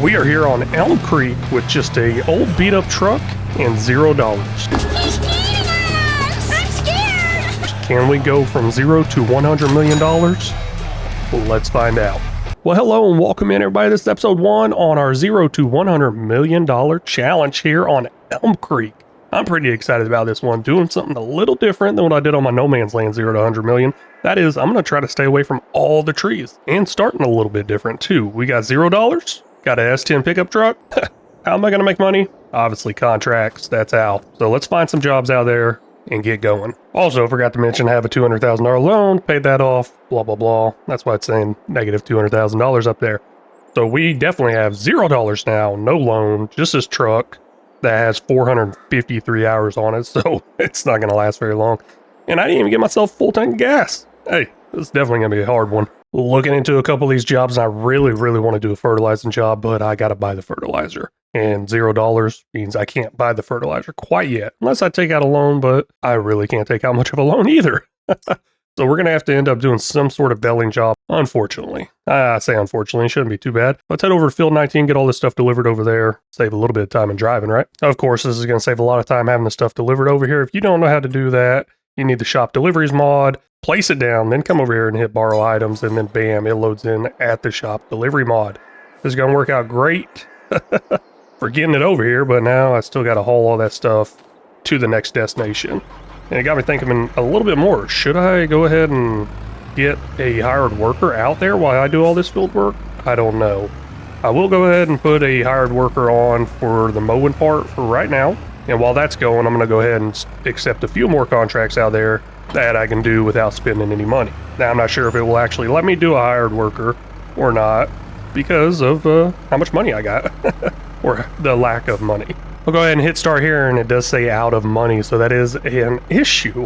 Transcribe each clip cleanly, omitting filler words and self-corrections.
We are here on Elm Creek with just a old beat up truck and $0. He's eating us! I'm scared! Can we go from 0 to $100 million? Well, let's find out. Well, hello and welcome in everybody. This is episode 1 on our 0 to $100 million challenge here on Elm Creek. I'm pretty excited about this one, doing something a little different than what I did on my No Man's Land 0 to 100 million. That is, I'm going to try to stay away from all the trees and starting a little bit different too. We got $0, got an S10 pickup truck. How am I going to make money? Obviously contracts, that's how. So let's find some jobs out there and get going. Also, forgot to mention I have a $200,000 loan, paid that off, blah, blah, blah. That's why it's saying negative $200,000 up there. So we definitely have $0 now, no loan, just this truck that has 453 hours on it, so it's not going to last very long. And I didn't even get myself a full tank of gas. Hey, this is definitely going to be a hard one. Looking into a couple of these jobs, and I really want to do a fertilizing job, but I got to buy the fertilizer. And $0 means I can't buy the fertilizer quite yet, unless I take out a loan, but I really can't take out much of a loan either. So we're going to have to end up doing some sort of baling job, unfortunately. I say unfortunately, it shouldn't be too bad. Let's head over to Field 19, get all this stuff delivered over there, save a little bit of time in driving, right? Of course, this is going to save a lot of time having the stuff delivered over here. If you don't know how to do that, you need the shop deliveries mod, place it down, then come over here and hit borrow items, and then bam, it loads in at the shop delivery mod. This is going to work out great for getting it over here, but now I still got to haul all that stuff to the next destination. And it got me thinking a little bit more. Should I go ahead and get a hired worker out there while I do all this field work? I don't know. I will go ahead and put a hired worker on for the mowing part for right now. And while that's going, I'm going to go ahead and accept a few more contracts out there that I can do without spending any money. Now, I'm not sure if it will actually let me do a hired worker or not because of how much money I got or the lack of money. I'll go ahead and hit start here, and it does say out of money, so that is an issue.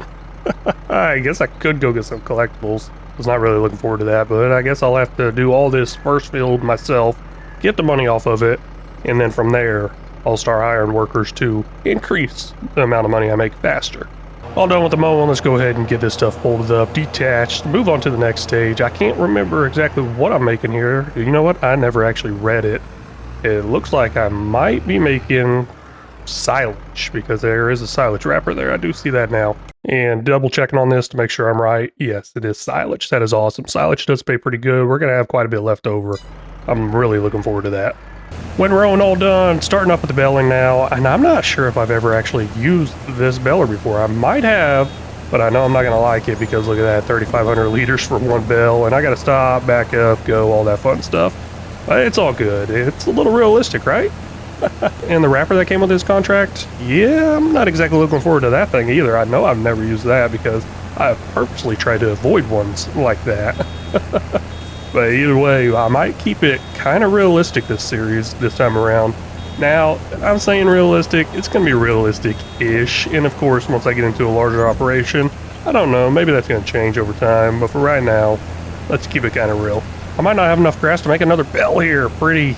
I guess I could go get some collectibles. I was not really looking forward to that, but I guess I'll have to do all this first field myself, get the money off of it, and then from there, I'll start hiring workers to increase the amount of money I make faster. All done with the mowing, let's go ahead and get this stuff folded up, detached, move on to the next stage. I can't remember exactly what I'm making here. You know what? I never actually read it. It looks like I might be making silage because there is a silage wrapper there. I do see that now. And double checking on this to make sure I'm right. Yes, it is silage. That is awesome. Silage does pay pretty good. We're going to have quite a bit left over. I'm really looking forward to that. When rowing all done, starting up with the baling now, and I'm not sure if I've ever actually used this baler before. I might have, but I know I'm not going to like it because look at that, 3,500 liters for one bale, and I got to stop, back up, go, all that fun stuff. But it's all good. It's a little realistic, right? And the wrapper that came with this contract, yeah, I'm not exactly looking forward to that thing either. I know I've never used that because I've purposely tried to avoid ones like that. But either way, I might keep it kind of realistic this series, this time around. Now, I'm saying realistic, it's going to be realistic-ish, and of course, once I get into a larger operation, I don't know, maybe that's going to change over time, but for right now, let's keep it kind of real. I might not have enough grass to make another bale here. Pretty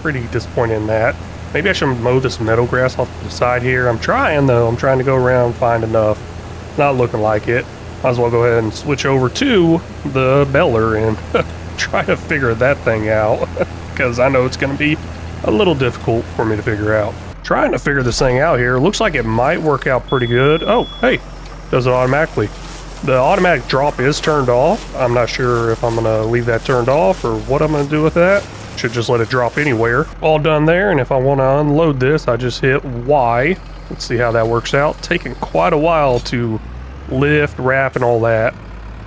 disappointed in that. Maybe I should mow this meadow grass off to the side here. I'm trying though. I'm trying to go around, find enough. Not looking like it. Might as well go ahead and switch over to the baler and try to figure that thing out because I know it's going to be a little difficult for me to figure out. Trying to figure this thing out here. Looks like it might work out pretty good. Oh, hey, does it automatically. The automatic drop is turned off. I'm not sure if I'm going to leave that turned off or what I'm going to do with that. Should just let it drop anywhere. All done there, and if I want to unload this, I just hit Y. Let's see how that works out. Taking quite a while to lift, wrap, and all that.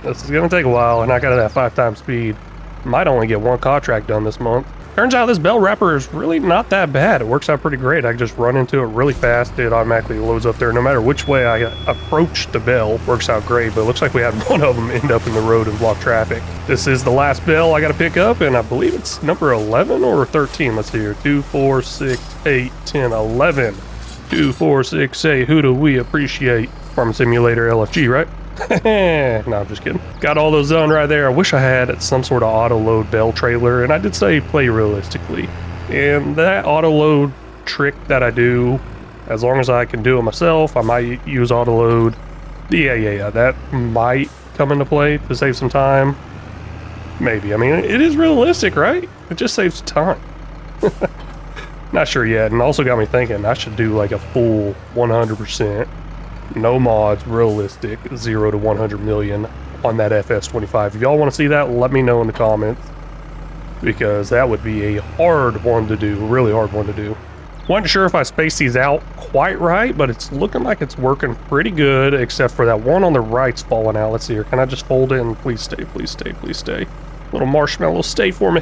This is going to take a while, and I got it at 5 times speed. Might only get one contract done this month. Turns out this bell wrapper is really not that bad. It works out pretty great. I can just run into it really fast. It automatically loads up there. No matter which way I approach the bell, works out great. But it looks like we had one of them end up in the road and block traffic. This is the last bell I got to pick up, and I believe it's number 11 or 13. Let's see here. 2, 4, 6, 8, 10, 11. 2, 4, 6, 8. Who do we appreciate? Farm Simulator LFG, right? No, I'm just kidding. Got all those done right there. I wish I had some sort of auto load bell trailer, and I did say play realistically. And that auto load trick that I do, as long as I can do it myself, I might use auto load. Yeah, that might come into play to save some time. Maybe. I mean, it is realistic, right? It just saves time. Not sure yet, and also got me thinking I should do like a full 100%, no mods, realistic, 0 to 100 million on that FS25. If y'all want to see that, let me know in the comments, because that would be a hard one to do, really hard one to do. Wasn't sure if I spaced these out quite right, but it's looking like it's working pretty good, except for that one on the right's falling out. Let's see here. Can I just fold it and please stay, please stay, please stay. Little marshmallow, stay for me.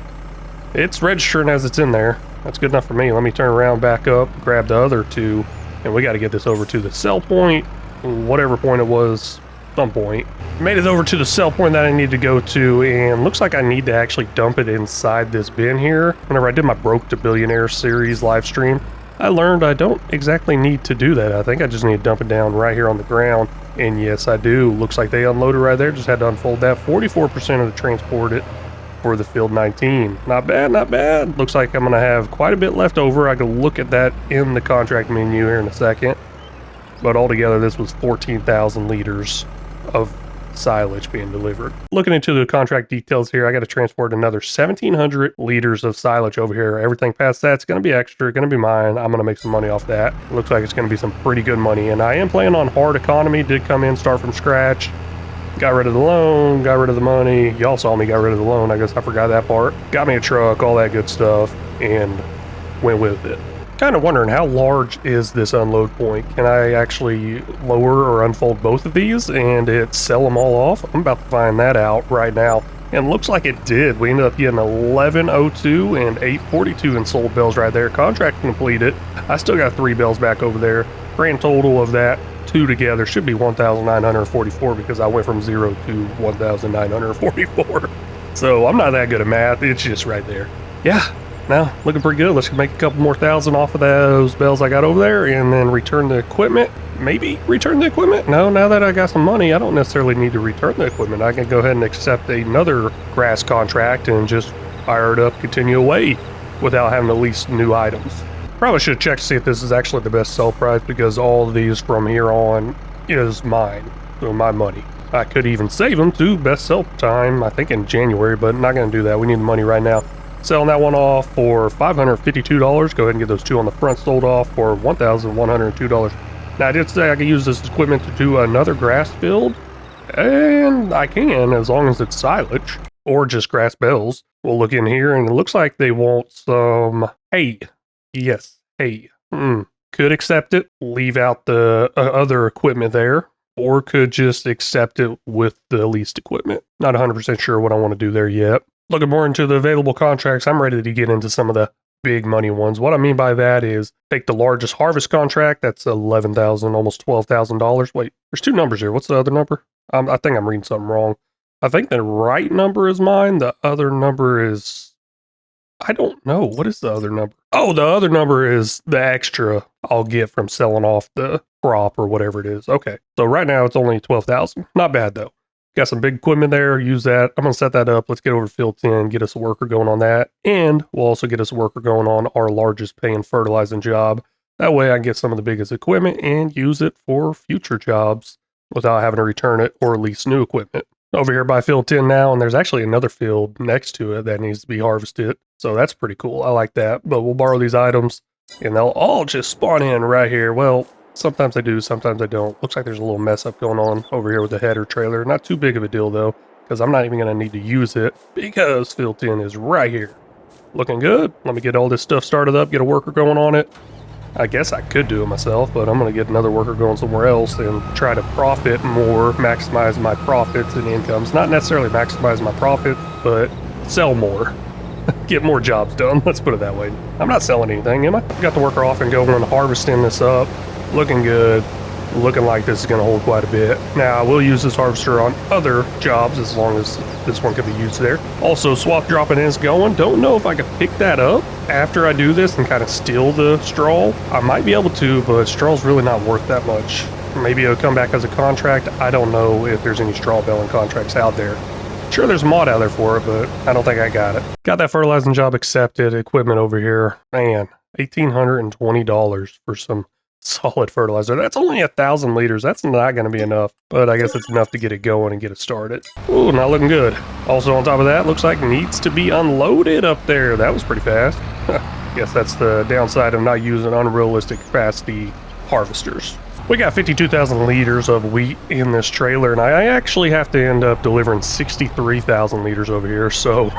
It's registering as it's in there. That's good enough for me. Let me turn around, back up, grab the other two, and we got to get this over to the sell point, whatever point it was, some point. Made it over to the sell point that I need to go to, and looks like I need to actually dump it inside this bin here. Whenever I did my Broke to Billionaire series live stream, I learned I don't exactly need to do that. I think I just need to dump it down right here on the ground, and yes, I do. Looks like they unloaded right there. Just had to unfold that. 44% of the transport it for the Field 19. Not bad, not bad. Looks like I'm going to have quite a bit left over. I can look at that in the contract menu here in a second. But altogether, this was 14,000 liters of silage being delivered. Looking into the contract details here, I got to transport another 1,700 liters of silage over here. Everything past that's going to be extra, going to be mine. I'm going to make some money off that. Looks like it's going to be some pretty good money. And I am planning on hard economy. Did come in, start from scratch. Got rid of the loan, got rid of the money. Y'all saw me got rid of the loan. I guess I forgot that part. Got me a truck, all that good stuff, and went with it. Kind of wondering, how large is this unload point? Can I actually lower or unfold both of these and sell them all off? I'm about to find that out right now. And looks like it did. We ended up getting 1102 and 842 in sold bales right there. Contract completed. I still got 3 bales back over there. Grand total of that, 2 together, should be 1,944 because I went from 0 to 1,944. So I'm not that good at math. It's just right there. Yeah. Now, looking pretty good. Let's make a couple more thousand off of those bales I got over there and then return the equipment. Maybe return the equipment? No, now that I got some money, I don't necessarily need to return the equipment. I can go ahead and accept another grass contract and just fire it up, continue away without having to lease new items. Probably should check to see if this is actually the best sell price, because all of these from here on is mine, so my money. I could even save them to best sell time, I think in January, but not going to do that. We need the money right now. Selling that one off for $552. Go ahead and get those 2 on the front sold off for $1,102. Now, I did say I could use this equipment to do another grass field, and I can, as long as it's silage or just grass bales. We'll look in here, and it looks like they want some hay. Yes, hay. Could accept it, leave out the other equipment there, or could just accept it with the leased equipment. Not 100% sure what I want to do there yet. Looking more into the available contracts, I'm ready to get into some of the big money ones. What I mean by that is take the largest harvest contract. That's $11,000, almost $12,000. Wait, there's 2 numbers here. What's the other number? I think I'm reading something wrong. I think the right number is mine. The other number is, I don't know. What is the other number? Oh, the other number is the extra I'll get from selling off the crop or whatever it is. Okay. So right now it's only 12,000. Not bad though. Got some big equipment there, use that. I'm going to set that up. Let's get over to field 10, get us a worker going on that. And we'll also get us a worker going on our largest paying fertilizing job. That way I can get some of the biggest equipment and use it for future jobs without having to return it or lease new equipment. Over here by field 10 now, and there's actually another field next to it that needs to be harvested. So that's pretty cool. I like that. But we'll borrow these items and they'll all just spawn in right here. Well, sometimes I do, sometimes I don't. Looks like there's a little mess up going on over here with the header trailer. Not too big of a deal though, because I'm not even going to need to use it because field 10 is right here. Looking good. Let me get all this stuff started up, get a worker going on it. I guess I could do it myself, but I'm going to get another worker going somewhere else and try to profit more, maximize my profits and incomes. Not necessarily maximize my profits, but sell more. Get more jobs done, let's put it that way. I'm not selling anything, am I? Got the worker off and going, harvesting this up. Looking good. Looking like this is going to hold quite a bit. Now, I will use this harvester on other jobs as long as this one can be used there. Also, swap dropping is going. Don't know if I can pick that up after I do this and kind of steal the straw. I might be able to, but straw's really not worth that much. Maybe it'll come back as a contract. I don't know if there's any straw baling contracts out there. Sure, there's a mod out there for it, but I don't think I got it. Got that fertilizing job accepted. Equipment over here. Man, $1,820 for some solid fertilizer. That's only 1,000 liters. That's not going to be enough, but I guess it's enough to get it going and get it started. Ooh, not looking good. Also on top of that, looks like needs to be unloaded up there. That was pretty fast. Guess that's the downside of not using unrealistic capacity harvesters. We got 52,000 liters of wheat in this trailer, and I actually have to end up delivering 63,000 liters over here, so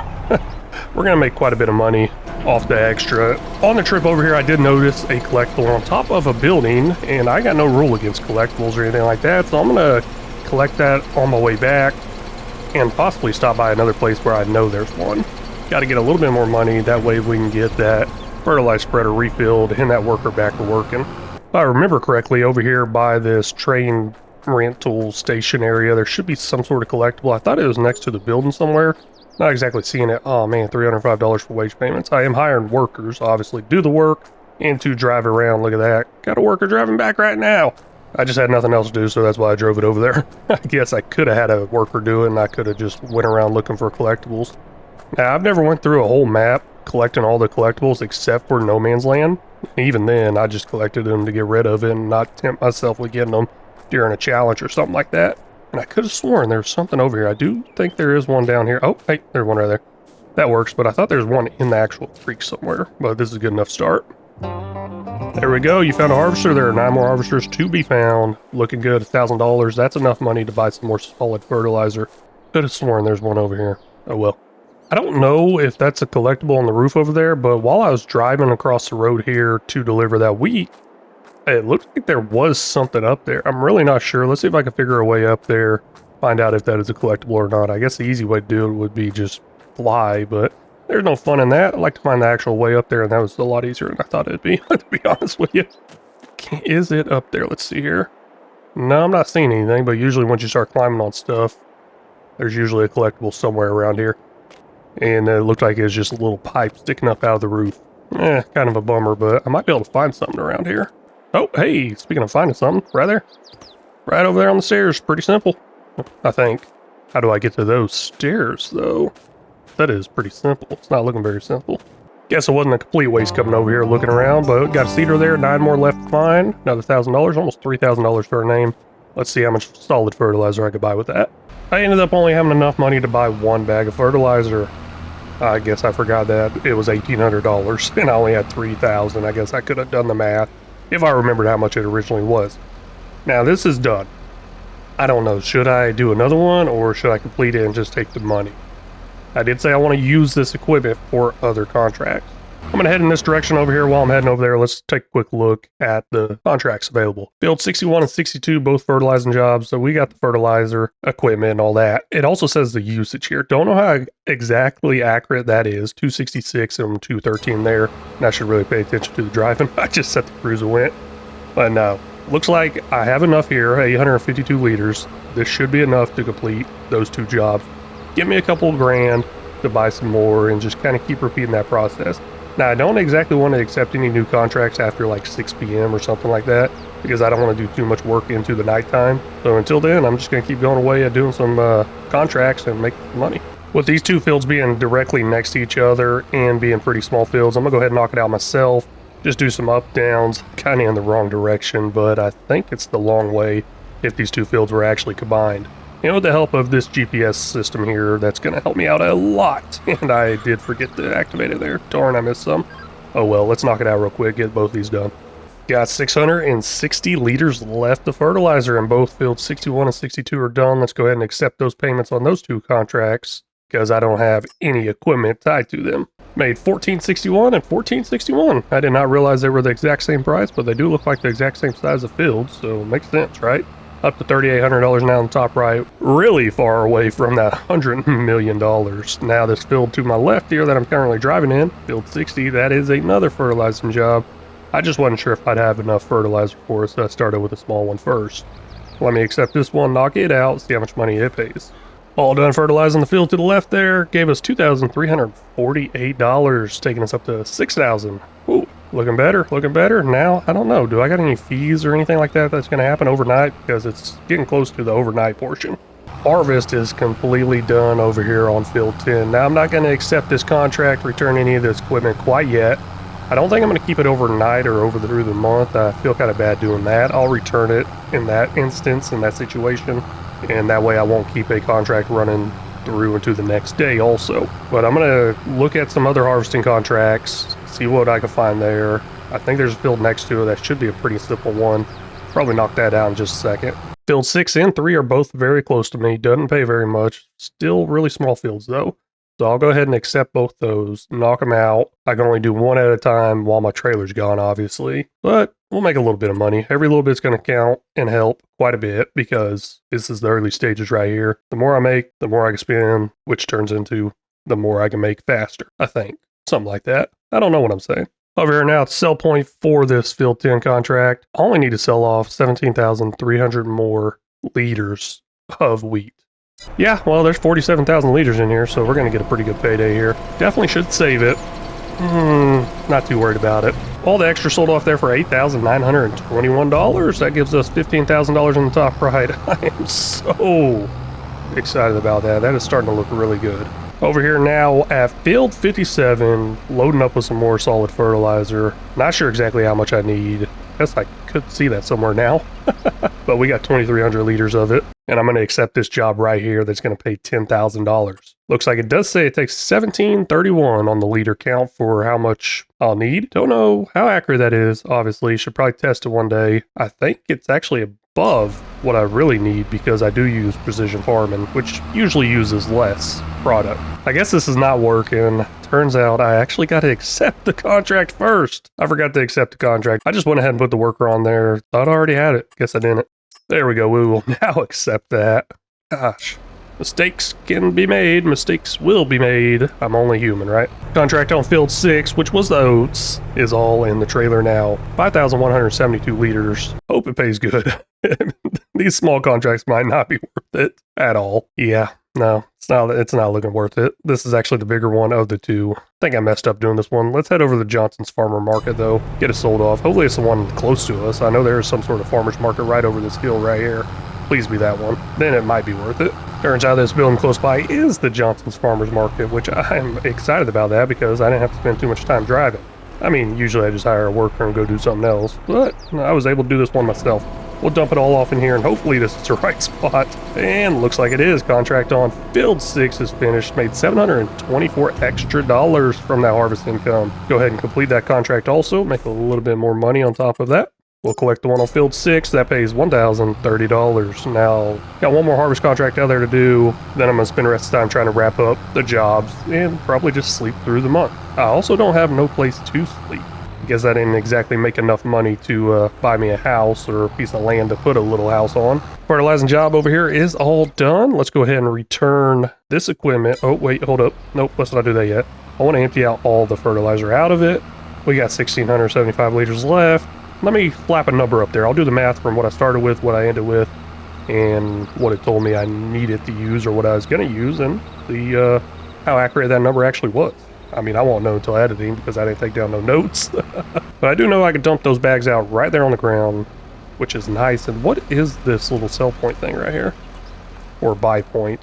we're gonna make quite a bit of money off the extra. On the trip over here, I did notice a collectible on top of a building, and I got no rule against collectibles or anything like that, so I'm gonna collect that on my way back and possibly stop by another place where I know there's one. Got to get a little bit more money, that way we can get that fertilizer spreader refilled and that worker back to working. If I remember correctly, over here by this train rental station area, there should be some sort of collectible. I thought it was next to the building somewhere. Not exactly seeing it. Oh man, $305 for wage payments. I am hiring workers, obviously, do the work and to drive around. Look at that. Got a worker driving back right now. I just had nothing else to do, so that's why I drove it over there. I guess I could have had a worker do it, and I could have just went around looking for collectibles. Now, I've never went through a whole map collecting all the collectibles except for No Man's Land. Even then, I just collected them to get rid of it and not tempt myself with getting them during a challenge or something like that. And I could have sworn there was something over here. I do think there is one down here. Oh, hey, there's one right there. That works, but I thought there's one in the actual creek somewhere. But this is a good enough start. There we go. You found a harvester. There are 9 more harvesters to be found. Looking good. $1,000. That's enough money to buy some more solid fertilizer. Could have sworn there's one over here. Oh well. I don't know if that's a collectible on the roof over there, but while I was driving across the road here to deliver that wheat, it looked like there was something up there. I'm really not sure. Let's see if I can figure a way up there, find out if that is a collectible or not. I guess the easy way to do it would be just fly, but there's no fun in that. I'd like to find the actual way up there, and that was a lot easier than I thought it'd be, to be honest with you. Is it up there? Let's see here. No, I'm not seeing anything, but usually once you start climbing on stuff, there's usually a collectible somewhere around here. And it looked like it was just a little pipe sticking up out of the roof. Kind of a bummer, but I might be able to find something around here. Oh, hey, speaking of finding something, right there. Right over there on the stairs. Pretty simple, I think. How do I get to those stairs, though? That is pretty simple. It's not looking very simple. Guess it wasn't a complete waste coming over here looking around, but got a cedar there, 9 more left to find. Another $1,000, almost $3,000 for a name. Let's see how much solid fertilizer I could buy with that. I ended up only having enough money to buy 1 bag of fertilizer. I guess I forgot that it was $1,800 and I only had 3,000. I guess I could have done the math if I remembered how much it originally was. Now this is done. I don't know, should I do another one or should I complete it and just take the money? I did say I want to use this equipment for other contracts. I'm going to head in this direction over here. While I'm heading over there, let's take a quick look at the contracts available. Field 61 and 62, both fertilizing jobs. So we got the fertilizer, equipment, and all that. It also says the usage here. Don't know how exactly accurate that is. 266 and 213 there. And I should really pay attention to the driving. I just set the cruiser went. But no, looks like I have enough here, 852 liters. This should be enough to complete those 2 jobs. Give me a couple grand to buy some more and just kind of keep repeating that process. Now, I don't exactly want to accept any new contracts after like 6 p.m. or something like that, because I don't want to do too much work into the nighttime. So until then, I'm just going to keep going away and doing some contracts and make money. With these 2 fields being directly next to each other and being pretty small fields, I'm going to go ahead and knock it out myself. Just do some up downs, kind of in the wrong direction, but I think it's the long way if these 2 fields were actually combined. You know, with the help of this GPS system here, that's going to help me out a lot. And I did forget to activate it there. Darn, I missed some. Oh well, let's knock it out real quick, get both these done. Got 660 liters left of fertilizer, and both fields 61 and 62 are done. Let's go ahead and accept those payments on those 2 contracts, because I don't have any equipment tied to them. Made $1,461 and $1,461. I did not realize they were the exact same price, but they do look like the exact same size of fields, so it makes sense, right? Up to $3,800 now on the top right, really far away from that $100 million. Now this field to my left here that I'm currently driving in, field 60, that is another fertilizing job. I just wasn't sure if I'd have enough fertilizer for it, so I started with a small one first. Let me accept this one, knock it out, see how much money it pays. All done fertilizing the field to the left there, gave us $2,348, taking us up to $6,000. Ooh. Looking better, looking better. Now, I don't know, do I got any fees or anything like that that's going to happen overnight? Because it's getting close to the overnight portion. Harvest is completely done over here on field 10. Now, I'm not going to accept this contract, return any of this equipment quite yet. I don't think I'm going to keep it overnight or through the month. I feel kind of bad doing that. I'll return it in that instance, in that situation. And that way I won't keep a contract running through into the next day also. But I'm going to look at some other harvesting contracts, See what I can find there. I think there's a field next to it. That should be a pretty simple one. Probably knock that out in just a second. Field 6 and 3 are both very close to me. Doesn't pay very much. Still really small fields though. So I'll go ahead and accept both those, knock them out. I can only do one at a time while my trailer's gone, obviously. But we'll make a little bit of money. Every little bit's going to count and help quite a bit because this is the early stages right here. The more I make, the more I can spend, which turns into the more I can make faster, I think. Something like that. I don't know what I'm saying. Over here now, it's sell point for this Field 10 contract. I only need to sell off 17,300 more liters of wheat. Yeah, well, there's 47,000 liters in here, so we're going to get a pretty good payday here. Definitely should save it. Not too worried about it. All the extra sold off there for $8,921. That gives us $15,000 in the top right. I am so excited about that. That is starting to look really good. Over here now at Field 57, loading up with some more solid fertilizer. Not sure exactly how much I need. Guess I could see that somewhere now. But we got 2,300 liters of it. And I'm going to accept this job right here that's going to pay $10,000. Looks like it does say it takes 1731 on the liter count for how much I'll need. Don't know how accurate that is, obviously. Should probably test it one day. I think it's actually above what I really need because I do use precision farming, which usually uses less product. I guess this is not working. Turns out I actually got to accept the contract first. I forgot to accept the contract. I just went ahead and put the worker on there. Thought I already had it. Guess I didn't. There we go. We will now accept that. Gosh. Mistakes can be made. Mistakes will be made. I'm only human, right? Contract on Field 6, which was the oats, is all in the trailer now. 5,172 liters. Hope it pays good. These small contracts might not be worth it at all. Yeah, no, it's not looking worth it. This is actually the bigger one of the two. I think I messed up doing this one. Let's head over to the Johnson's Farmer Market, though. Get it sold off. Hopefully it's the one close to us. I know there is some sort of farmer's market right over this hill right here. Please be that one. Then it might be worth it. Turns out this building close by is the Johnson's Farmer's Market, which I'm excited about that because I didn't have to spend too much time driving. I mean, usually I just hire a worker and go do something else, but I was able to do this one myself. We'll dump it all off in here, and hopefully this is the right spot. And looks like it is. Contract on Field 6 is finished. Made $724 extra from that harvest income. Go ahead and complete that contract also. Make a little bit more money on top of that. We'll collect the one on Field 6. That pays $1,030. Now, got one more harvest contract out there to do. Then I'm going to spend the rest of the time trying to wrap up the jobs and probably just sleep through the month. I also don't have no place to sleep. Guess I didn't exactly make enough money to buy me a house or a piece of land to put a little house on. Fertilizing job over here is all done. Let's go ahead and return this equipment. Oh, wait, hold up. Nope, let's not do that yet. I want to empty out all the fertilizer out of it. We got 1,675 liters left. Let me flap a number up there. I'll do the math from what I started with, what I ended with, and what it told me I needed to use or what I was going to use, and see how accurate that number actually was. I mean, I won't know until editing because I didn't take down no notes. But I do know I could dump those bags out right there on the ground, which is nice. And what is this little sell point thing right here? Or buy point?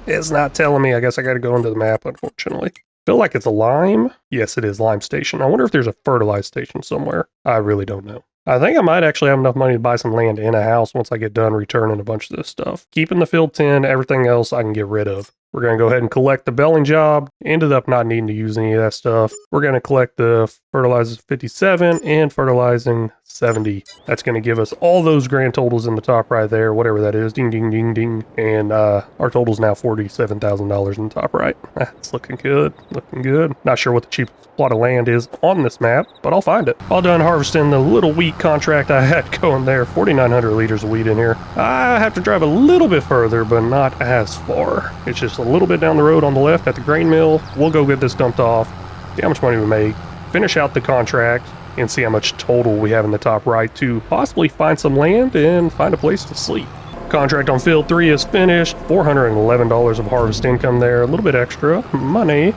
It's not telling me. I guess I got to go into the map, unfortunately. Feel like it's a lime. Yes, it is lime station. I wonder if there's a fertilize station somewhere. I really don't know. I think I might actually have enough money to buy some land in a house once I get done returning a bunch of this stuff. Keeping the Field 10, everything else I can get rid of. We're going to go ahead and collect the baling job. Ended up not needing to use any of that stuff. We're going to collect the fertilizers 57 and fertilizing 70. That's going to give us all those grand totals in the top right there, whatever that is. Ding, ding, ding, ding. And our total's now $47,000 in the top right. That's looking good. Looking good. Not sure what the cheapest plot of land is on this map, but I'll find it. All done harvesting the little wheat contract I had going there. 4,900 liters of wheat in here. I have to drive a little bit further, but not as far. It's just a little bit down the road on the left at the grain mill. We'll go get this dumped off, see how much money we make, finish out the contract, and see how much total we have in the top right to possibly find some land and find a place to sleep. Contract on Field 3 is finished. $411 of harvest income there. A little bit extra money.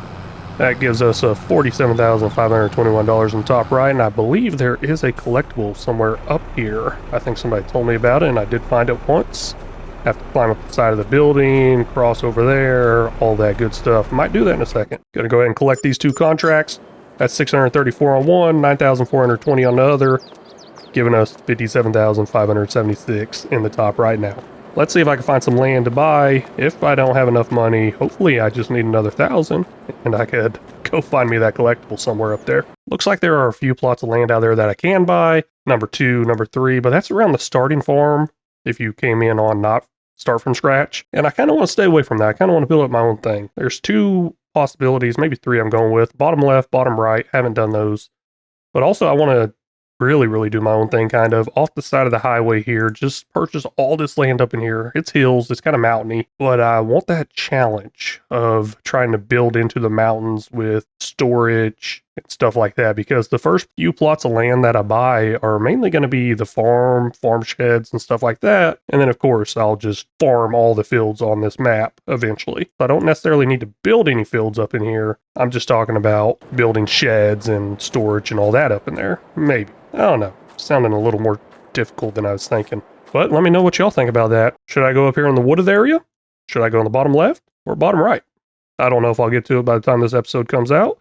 That gives us a $47,521 in the top right, and I believe there is a collectible somewhere up here. I think somebody told me about it, and I did find it once. Have to climb up the side of the building, cross over there, all that good stuff. Might do that in a second. Gonna go ahead and collect these two contracts. That's 634 on one, 9,420 on the other, giving us 57,576 in the top right now. let's see if I can find some land to buy. If I don't have enough money, hopefully I just need another 1,000 and I could go find me that collectible somewhere up there. Looks like there are a few plots of land out there that I can buy. Number 2, number 3, but that's around the starting farm if you came in on not start from scratch. And I kind of want to stay away from that. I kind of want to build up my own thing. There's 2 possibilities, maybe 3 I'm going with. Bottom left, bottom right, haven't done those. But also I want to really do my own thing kind of off the side of the highway here. Just purchase all this land up in here. It's hills, it's kind of mountainy, but I want that challenge of trying to build into the mountains with storage and stuff like that, because the first few plots of land that I buy are mainly going to be the farm sheds and stuff like that. And then of course I'll just farm all the fields on this map eventually. I don't necessarily need to build any fields up in here. I'm just talking about building sheds and storage and all that up in there. Maybe. I don't know. Sounding a little more difficult than I was thinking. But let me know what y'all think about that. Should I go up here in the wooded area? Should I go on the bottom left or bottom right? I don't know if I'll get to it by the time this episode comes out,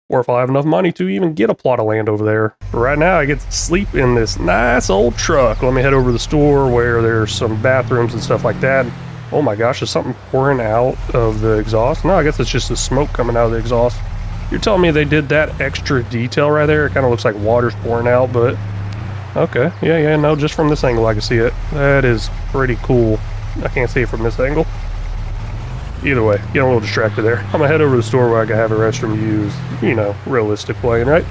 or if I'll have enough money to even get a plot of land over there. But right now, I get to sleep in this nice old truck. Let me head over to the store where there's some bathrooms and stuff like that. Oh my gosh, is something pouring out of the exhaust? No, I guess it's just the smoke coming out of the exhaust. You're telling me they did that extra detail right there? It kind of looks like water's pouring out, but okay. Yeah, no, just from this angle I can see it. That is pretty cool. I can't see it from this angle. Either way, getting a little distracted there. I'm gonna head over to the store where I can have a restroom used. You know, realistic playing, right?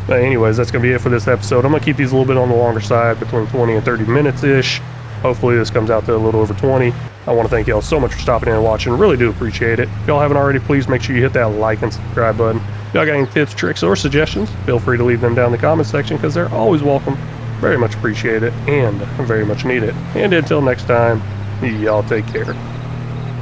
But anyways, that's gonna be it for this episode. I'm gonna keep these a little bit on the longer side, between 20 and 30 minutes-ish. Hopefully this comes out to a little over 20. I want to thank y'all so much for stopping in and watching. Really do appreciate it. If y'all haven't already, please make sure you hit that like and subscribe button. If y'all got any tips, tricks, or suggestions, feel free to leave them down in the comment section because they're always welcome. Very much appreciate it and very much need it. And until next time, y'all take care.